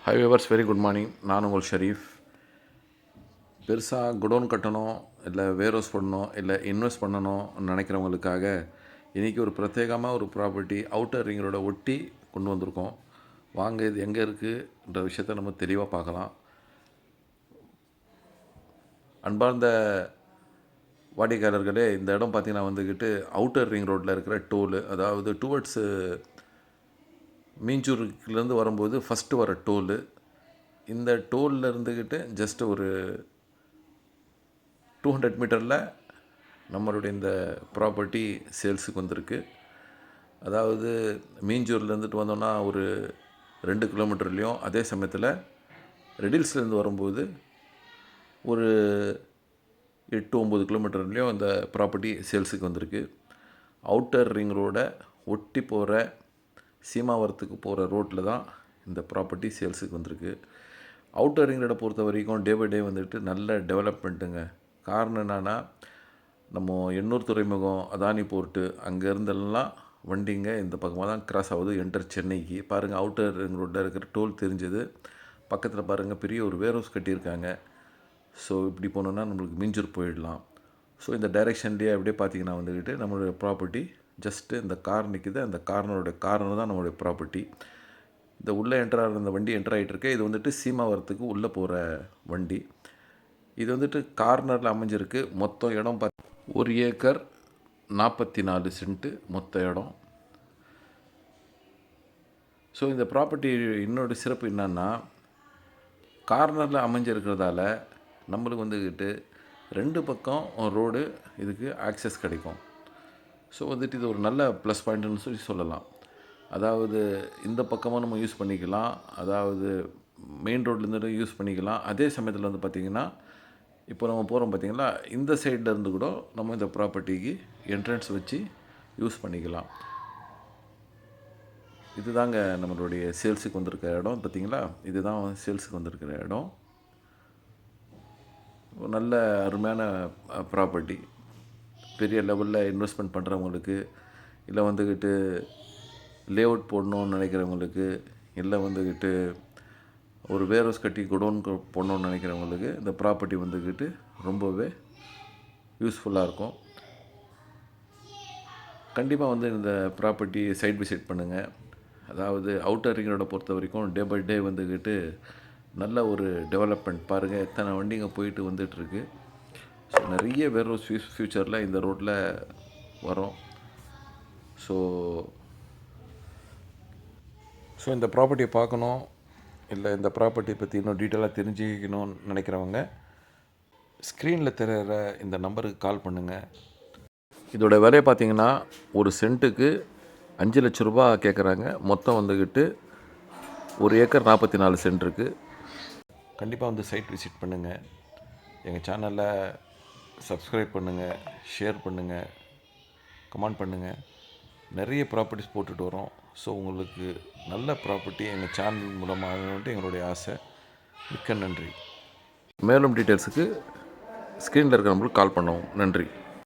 High viewers, very good morning. நான் உங்கள் ஷரீஃப். பெருசாக குடோன் கட்டணும், இல்லை வேர்ஹவுஸ் பண்ணணும், இல்லை இன்வெஸ்ட் பண்ணணும்னு நினைக்கிறவங்களுக்காக இன்றைக்கி ஒரு பிரத்யேகமாக ஒரு ப்ராப்பர்ட்டி அவுட்டர் ரிங் ரோடை ஒட்டி கொண்டு வந்திருக்கோம். வாங்க, இது எங்கே இருக்குன்ற விஷயத்தை நம்ம தெளிவாக பார்க்கலாம். அன்பார்ந்த வாடிக்கையாளர்களே, இந்த இடம் பார்த்திங்கன்னா வந்துக்கிட்டு அவுட்டர் ரிங் ரோட்டில் இருக்கிற டோலு, அதாவது டுவர்ட்ஸு மீஞ்சூருக்குலேருந்து வரும்போது ஃபஸ்ட்டு வர டோலு. இந்த டோலில் இருந்துக்கிட்டு ஜஸ்ட் ஒரு 200 மீட்டரில் நம்மளுடைய இந்த ப்ராப்பர்ட்டி சேல்ஸுக்கு வந்திருக்கு. அதாவது மீஞ்சூர்லேருந்துட்டு வந்தோன்னா ஒரு 2 கிலோமீட்டர்லேயும், அதே சமயத்தில் ரெடில்ஸ்லேருந்து வரும்போது ஒரு 8-9 கிலோமீட்டர்லேயும் இந்த ப்ராப்பர்ட்டி சேல்ஸுக்கு வந்திருக்கு. அவுட்டர் ரிங் ரோடை ஒட்டி போகிற சீமாவரத்துக்கு போகிற ரோட்டில் தான் இந்த ப்ராப்பர்ட்டி சேல்ஸுக்கு வந்திருக்கு. அவுட்டர் ரிங் ரோடை பொறுத்த வரைக்கும் டே பை டே வந்துட்டு நல்ல டெவலப்மெண்ட்டுங்க. காரணம் என்னென்னா, நம்ம எண்ணூர் துறைமுகம், அதானி போர்ட்டு அங்கேருந்தெல்லாம் வண்டிங்க இந்த பக்கமாக தான் கிராஸ் ஆகுது என்டர் சென்னைக்கு. பாருங்கள், அவுட்டர் ரிங் ரோட்டில் இருக்கிற டோல் தெரிஞ்சது. பக்கத்தில் பாருங்கள், பெரிய ஒரு வேர்ஹவுஸ் கட்டியிருக்காங்க. ஸோ இப்படி போனோன்னா நம்மளுக்கு மீஞ்சூர் போயிடலாம். ஸோ இந்த டைரெக்ஷன்லேயே அப்படியே பார்த்திங்கன்னா வந்துக்கிட்டு நம்மளுடைய ப்ராப்பர்ட்டி ஜஸ்ட்டு இந்த கார் நிற்குது. அந்த கார்னர் தான் நம்மளுடைய ப்ராப்பர்ட்டி. இந்த உள்ளே என்ட்ராகிற இந்த வண்டி என்ட்ராகிட்டு இது வந்துட்டு சீமாவரத்துக்கு உள்ளே போகிற வண்டி. இது வந்துட்டு கார்னரில் அமைஞ்சிருக்கு. மொத்தம் இடம் 1 ஏக்கர் 44 சென்ட்டு மொத்த இடம். ஸோ இந்த ப்ராப்பர்ட்டி இன்னொரு சிறப்பு என்னன்னா, கார்னரில் அமைஞ்சிருக்கிறதால நம்மளுக்கு வந்துக்கிட்டு 2 பக்கம் ரோடு இதுக்கு ஆக்சஸ் கிடைக்கும். ஸோ வந்துட்டு இது ஒரு நல்ல ப்ளஸ் பாயிண்ட்டுன்னு சொல்லலாம். அதாவது இந்த பக்கமாக நம்ம யூஸ் பண்ணிக்கலாம், அதாவது மெயின் ரோட்லேருந்து யூஸ் பண்ணிக்கலாம். அதே சமயத்தில் வந்து பார்த்திங்கன்னா, இப்போ நம்ம போகிறோம் பார்த்திங்களா, இந்த சைட்லேருந்து கூட நம்ம இந்த ப்ராப்பர்ட்டிக்கு என்ட்ரன்ஸ் வச்சு யூஸ் பண்ணிக்கலாம். இதுதாங்க நம்மளுடைய சேல்ஸுக்கு வந்திருக்கிற இடம். பார்த்திங்களா, இதுதான் சேல்ஸுக்கு வந்திருக்கிற இடம். நல்ல அருமையான ப்ராப்பர்ட்டி. பெரிய லெவலில் இன்வெஸ்ட்மெண்ட் பண்ணுறவங்களுக்கு, இல்லை வந்துக்கிட்டு லேஅவுட் போடணுன்னு நினைக்கிறவங்களுக்கு, இல்லை வந்துக்கிட்டு ஒரு வேர்ஹவுஸ் கட்டி குடோன் போடணுன்னு நினைக்கிறவங்களுக்கு இந்த ப்ராப்பர்ட்டி வந்துக்கிட்டு ரொம்பவே யூஸ்ஃபுல்லாக இருக்கும். கண்டிப்பாக வந்து இந்த ப்ராப்பர்ட்டி சைட் பை சைட் பண்ணுங்கள். அதாவது அவுட்டர் ரிங் ரோடை பொறுத்த வரைக்கும் டே பை டே வந்துக்கிட்டு நல்ல ஒரு டெவலப்மெண்ட். பாருங்கள், எத்தனை வண்டிங்க போயிட்டு வந்துட்டுருக்கு. ஸோ நிறைய வேர்ஹவுஸ் ஃப்யூச்சரில் இந்த ரோட்டில் வரும். ஸோ இந்த ப்ராப்பர்ட்டியை பார்க்கணும், இல்லை இந்த ப்ராப்பர்ட்டி பற்றி இன்னும் டீட்டெயிலாக தெரிஞ்சுக்கணும்னு நினைக்கிறவங்க ஸ்க்ரீனில் தெரிகிற இந்த நம்பருக்கு கால் பண்ணுங்கள். இதோட விலையை பார்த்திங்கன்னா, ஒரு சென்ட்டுக்கு 5 லட்ச ரூபா கேட்குறாங்க. மொத்தம் வந்துக்கிட்டு 1 ஏக்கர் 44 சென்ட் இருக்குது. கண்டிப்பாக வந்து சைட் விசிட் பண்ணுங்கள். எங்கள் சேனலில் சப்ஸ்கிரைப் பண்ணுங்கள், ஷேர் பண்ணுங்கள், கமெண்ட் பண்ணுங்கள். நிறைய ப்ராப்பர்ட்டிஸ் போட்டுட்டு வரோம். ஸோ உங்களுக்கு நல்ல ப்ராப்பர்ட்டி எங்கள் சேனல் மூலமாகணுன்ட்டு எங்களுடைய ஆசை. மிக்க நன்றி. மேலும் டீட்டெயில்ஸுக்கு ஸ்க்ரீனில் இருக்கிற நம்பருக்கு கால் பண்ணவும். நன்றி.